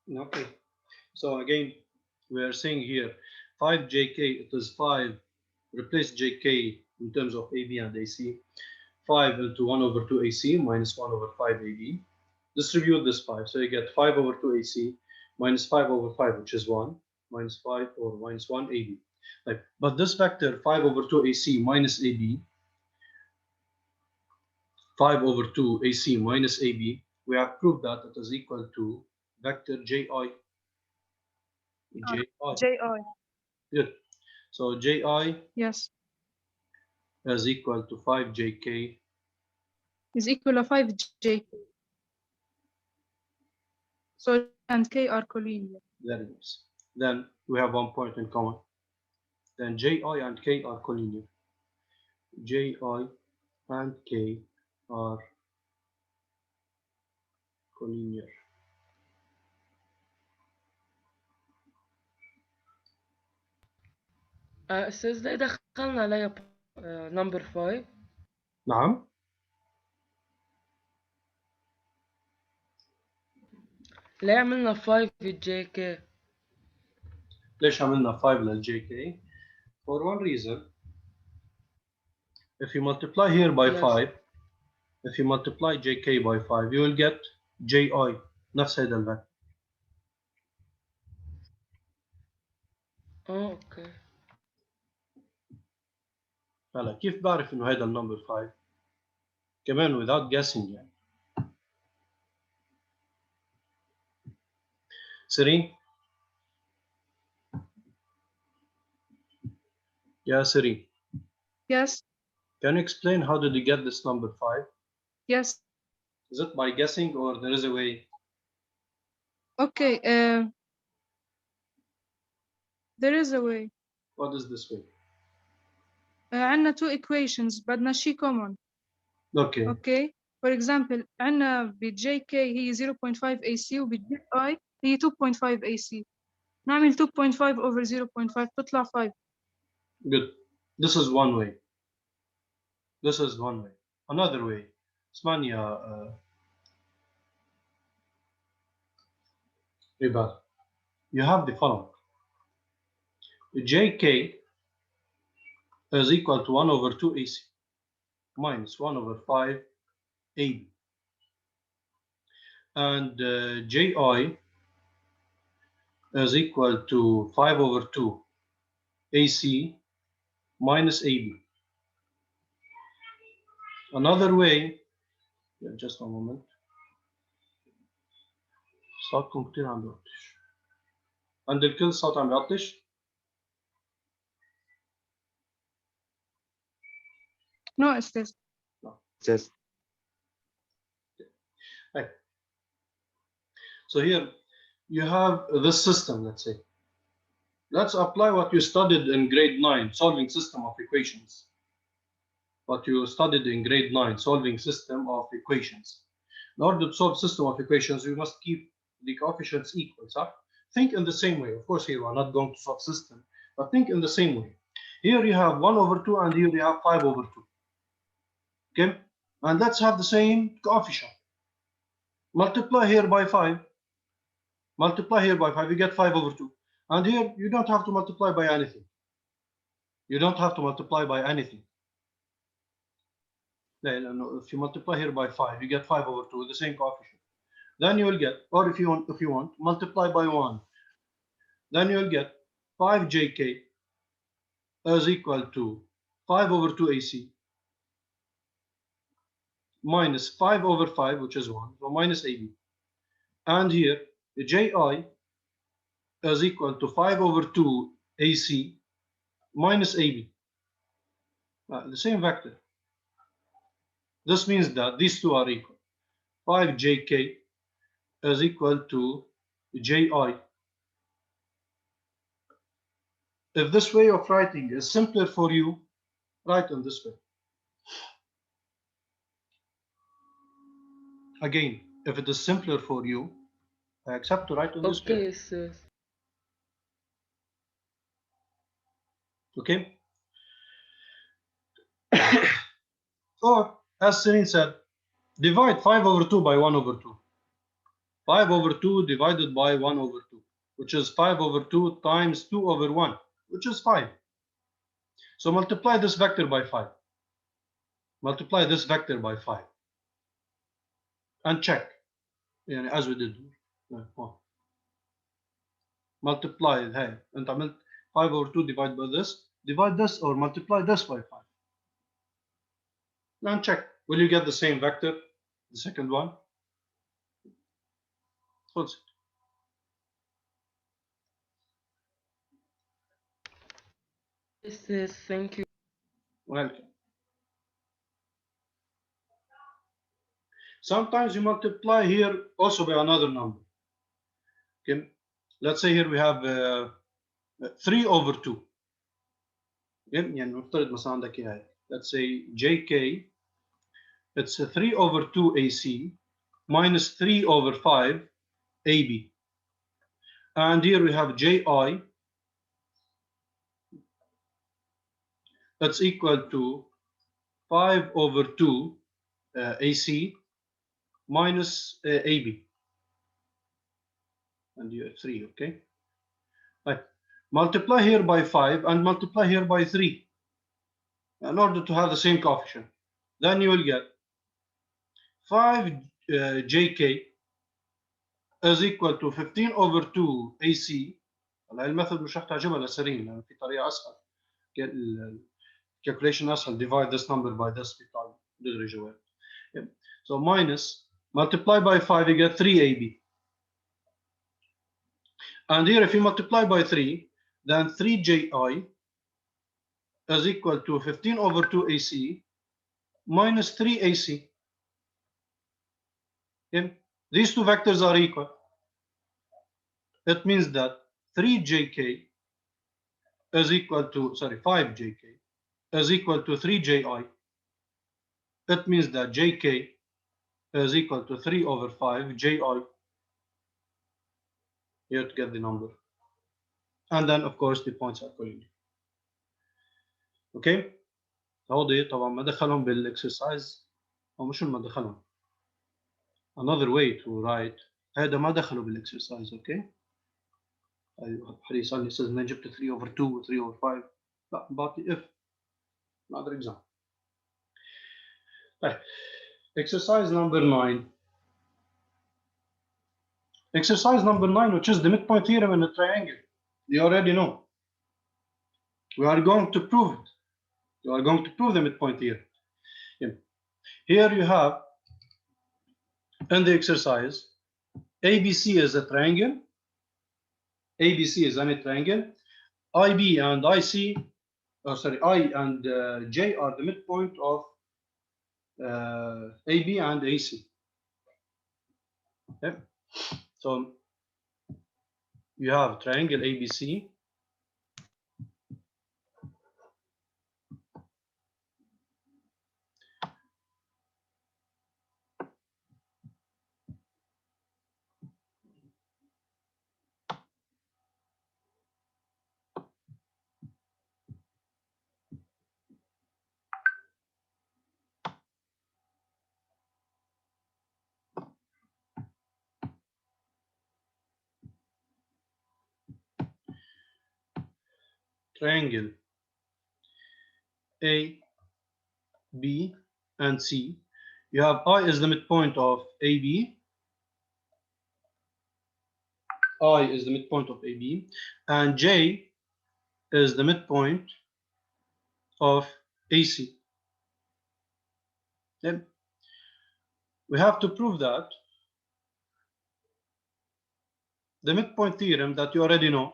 Okay. So again, we are saying here 5jk, it is 5, replace jk in terms of AB and AC. 5 into 1 over 2 AC minus 1 over 5 AB. Distribute this 5. So you get 5 over 2 AC minus 5 over 5, which is 1, minus 5 or minus 1 AB. Like, but this vector 5 over 2 AC minus AB, 5 over 2 AC minus AB, we have proved that it is equal to vector JI. JI. JI. Good. So JI Yes. is equal to 5jk. Is equal to 5J. So J and K are collinear. Very nice. Then we have one point in common. Then Ji and K are collinear. Ji and K are collinear. أستاذ ده دخلنا عليا نمبر 5. نعم. ليه عملنا 5 في الجي كي؟ ليش عملنا 5 للجي K? For one reason. If you multiply here by Yes. 5, if you multiply jk by 5, you will get Ji. نفس هذا الفاكتور. اوكي. هلا كيف بعرف انه هذا النمبر 5؟ كمان without guessing يعني. سيرين؟ يا سيرين. Yes. Can you explain how did you get this number 5? Yes. Is it by guessing or there is a way? Okay. There is a way. What is this way? عندنا two equations بدنا شيء common. Okay. Okay. For example عندنا ب JK هي 0.5 AC وب JI هي 2.5 AC. نعمل 2.5 over 0.5 تطلع 5. Good. This is one way. This is one way. Another way. اسمعني يا عباد. You have the following. JK is equal to 1 over 2 AC minus 1 over 5 AB. And JI is equal to 5 over 2 AC minus AB. Another way, just one moment. صوتكم كتير عم بيعطش. عند الكل صوت عم بيعطش؟ No استاذ. No. Yes. Right. So here you have this system, let's say. Let's apply what you studied in grade 9, solving system of equations. What you studied in grade 9, solving system of equations. In order to solve system of equations, you must keep the coefficients equal. So think in the same way. Of course, here we are not going to solve system, but think in the same way. Here you have 1 over 2 and here you have 5 over 2. Okay? And let's have the same coefficient. Multiply here by 5. Multiply here by 5, you get 5 over 2. And here you don't have to multiply by anything. You don't have to multiply by anything. No, if you multiply here by 5, you get 5 over 2 with the same coefficient. Then you will get, or if you want, multiply by 1. Then you will get 5jk is equal to 5 over 2 AC minus 5 over 5, which is 1, so minus AB. And here, ji is equal to 5 over 2 AC minus AB. The same vector. This means that these two are equal. 5jk is equal to ji. If this way of writing is simpler for you, write in this way. Again, if it is simpler for you, I accept to write in this way. اوكي استاذ. Okay? Or, as Celine said, divide 5 over 2 by 1 over 2. 5 over 2 divided by 1 over 2, which is 5 over 2 times 2 over 1, which is 5. So multiply this vector by 5. Multiply this vector by 5. And check, as we did. Multiply, hey, and 5 over 2 divided by this. Divide this or multiply this by 5. Now check. Will you get the same vector? The second one? What's it? Yes, thank you. Welcome. Sometimes you multiply here also by another number. Okay. Let's say here we have 3 over 2. يعني نفترض مثلا عندك ايه هاي. Let's say jk, it's 3 over 2 AC minus 3 over 5 AB. And here we have ji, that's equal to 5 over 2 AC minus AB. And you have 3, okay? Right. Multiply here by 5 and multiply here by 3 in order to have the same coefficient. Then you will get 5 jk is equal to 15 over 2 AC. هلا الميثود مش رح تعجبها لسرين لأن في طريقة أسهل. Calculation أسهل. Divide this number by this بيطلع دغري جواب. So minus, multiply by 5 you get 3AB. And here if you multiply by 3, then 3ji is equal to 15 over 2 AC minus 3 AC. Okay? These two vectors are equal. It means that 3jk is equal to, 5jk is equal to 3ji. It means that jk is equal to 3 over 5 ji. Here to get the number. And then, of course, the points accordingly. Okay? هودي طبعا ما دخلهم بالاكسرسايز او مش ما دخلهم. Another way to write هذا ما دخلوا بالاكسرسايز. اوكي؟ حد يسالني استاذ منين جبت 3 over 2 و 3 over 5؟ لا بعطي if. Another example. طيب. Exercise number 9. Exercise number 9, which is the midpoint theorem in a triangle. You already know. We are going to prove it. You are going to prove the midpoint theorem. Yeah. Here you have in the exercise, ABC is a triangle. ABC is any triangle. IB and IC, I and J are the midpoint of AB and AC. Okay. So you have triangle ABC. Triangle A, B, and C. You have I is the midpoint of AB. I is the midpoint of AB, and J is the midpoint of AC. Okay. We have to prove that the midpoint theorem that you already know.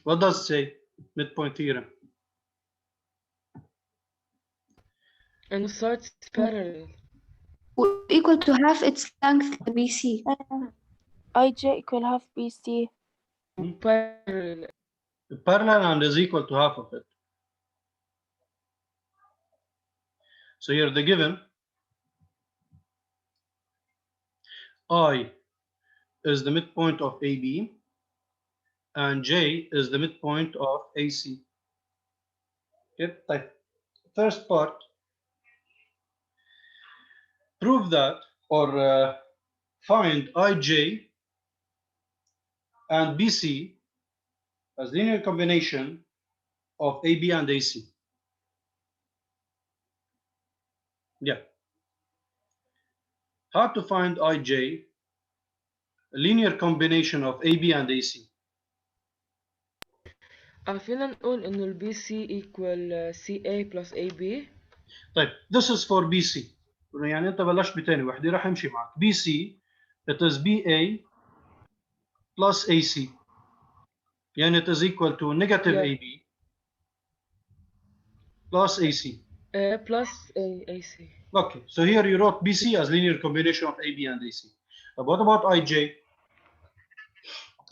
What does it say? Midpoint theorem. And sides parallel. equal to half its length BC. IJ equal half BC. Parallel. Parallel and is equal to half of it. So here the given I is the midpoint of AB and J is the midpoint of AC. Okay, type. First part, prove that or find ij and bc as linear combination of AB and AC. Yeah. How to find ij, a linear combination of AB and AC. فينا نقول إنه البي سي equal CA plus AB. طيب this is for BC. يعني انت بلشت بتاني وحده راح يمشي معك. BC it is BA plus AC. يعني it is equal to negative Yeah. AB plus AC. Plus AC. Okay, so here you wrote BC as linear combination of AB and AC. But what about IJ?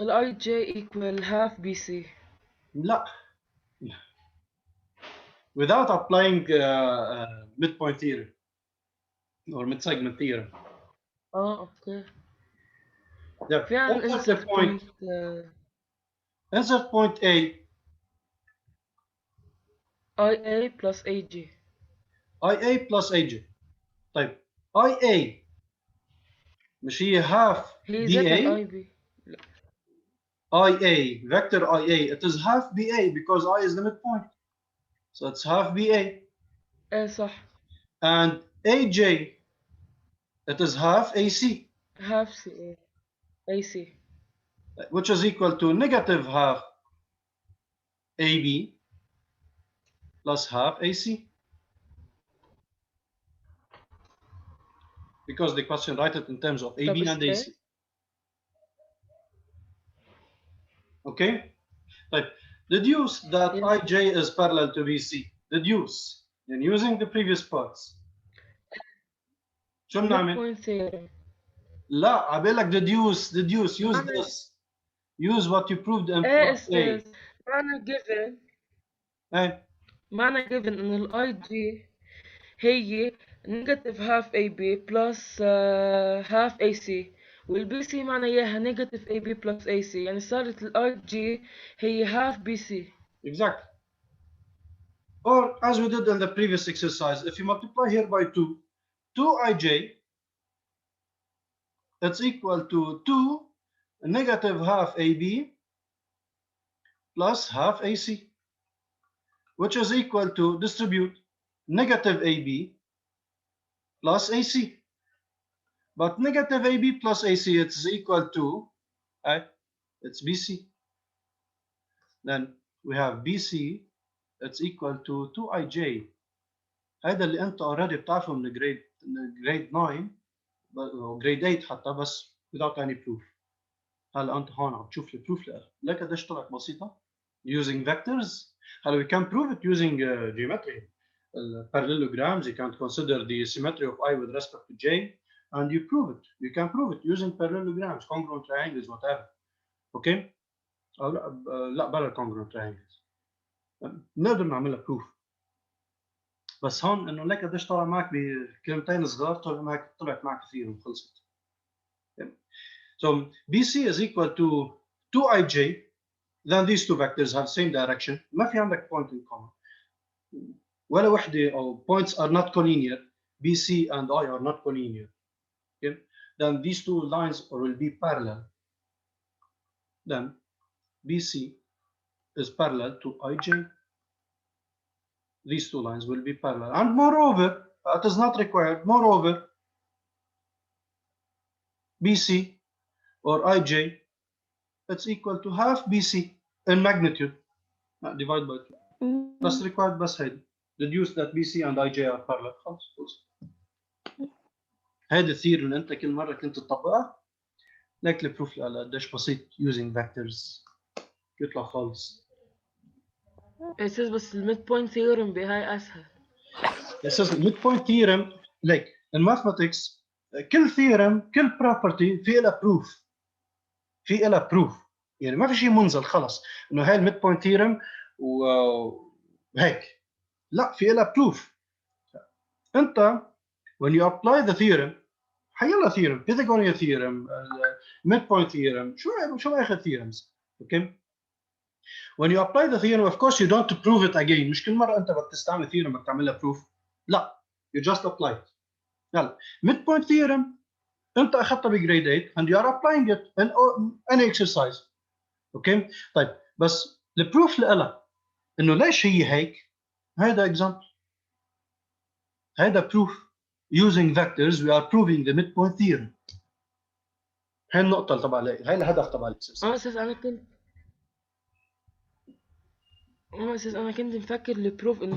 ال IJ equal half BC. لا. Without applying midpoint theorem or mid-segment theorem. اوكي. Yeah. فينا Insert insert point. Insert point A. IA plus AG. IA plus AJ. طيب IA مش هي half هي ذاتها BA. ال IB. IA, vector IA, it is half BA because I is the midpoint. So it's half BA. صح. And AJ, it is half AC, half CA. AC. which is equal to negative half AB plus half AC. Because the question write it in terms of AB and AC. Okay? Right. Deduce that Yes. IJ is parallel to BC. Deduce. And using the previous parts. شو بنعمل؟ midpoint theorem. لا عبالك deduce use this. Use what you proved in part A. معنى given إن ال IG هي negative half AB plus half AC وال BC معنى إياها negative AB plus AC يعني صارت ال IG هي half BC. Exactly. Or as we did in the previous exercise, if you multiply here by 2, 2ij, it's equal to 2 negative half AB plus half AC, which is equal to distribute negative AB plus AC. But negative AB plus AC, it's equal to, it's BC. Then we have BC, it's equal to 2ij. هذا اللي انت already بتعرفه من grade 9 grade 8 حتى بس without any proof. هلا انت هون عم تشوف البروف لك قديش طلعت بسيطه using vectors. هلا we can prove it using geometry. Parallelograms, you can consider the symmetry of I with respect to J and you prove it. You can prove it using parallelograms, congruent triangles, whatever. Okay? أو لا بلا congruent triangles. نقدر نعملها proof. بس هون انه لك قديش طلع معك بكلمتين صغار طلعت معك كثير وخلصت. So BC is equal to 2ij, then these two vectors have the same direction. ما في عندك point in common. ولا وحدة أو points are not collinear. BC and I are not collinear. Okay? Then these two lines will be parallel. Then BC is parallel to IJ. These two lines will be parallel. And moreover, it is not required. Moreover, BC or IJ, it's equal to half BC in magnitude. Divide by 2. That's required بس هيدي. Deduce that BC and IJ are parallel. خلص. هيدي الثيري اللي انت كل مره كنت تطبقها لك البروف على قديش بسيط using vectors يطلع خالص. اساس بس الميد بوينت ثيورم بهاي اسهل. اساس الميد بوينت ثيورم like in mathematics كل ثيورم كل property في لها proof. في لها proof. يعني ما في شيء منزل خلص انه هاي الميد بوينت ثيورم وهيك. لا في لها proof. انت when you apply the theorem حيلا theorem, Pythagorean theorem, midpoint theorem, شو آخر theorems, okay? When you apply the theorem, of course you don't prove it again. مش كل مرة أنت بتستعمل theorem بتعملها proof. لا, you just apply it. يلا, midpoint theorem انت اخذتها بجريد 8 and you are applying it in any exercise. اوكي طيب بس البروف لها انه ليش هي هيك، هيدا اكزامبل، هيدا بروف using vectors we are proving the midpoint theorem. هي النقطه تبع هي الهدف تبع الاكسرسايز. اساس انا كنت مفكر البروف انه